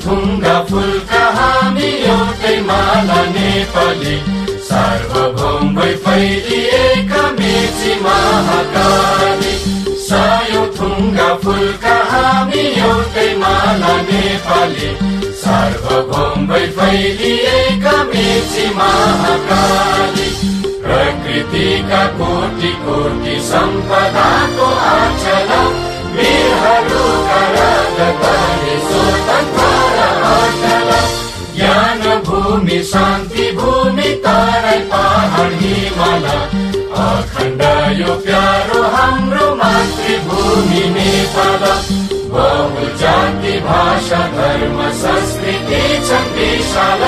थुङ्गा फुलका हामी एउटै माला नेपाली सार्वभौम भई फैलिएका मेची महाकाली सयौं थुङ्गा फुलका हामी एउटै माला नेपाली सार्वभौम भई फैलिएका मेची महाकाली प्रकृतिका कोटि कोटि सम्पदाको आचल वीरहरूका रगतले स्वतन्त्र र अचल ज्ञान भूमि शान्ति भूमि तराई पहाड हिमाल अखण्ड यो प्यारो हाम्रो मातृभूमि नेपाल बहु जाति भाषा धर्म संस्कृति छ विशाल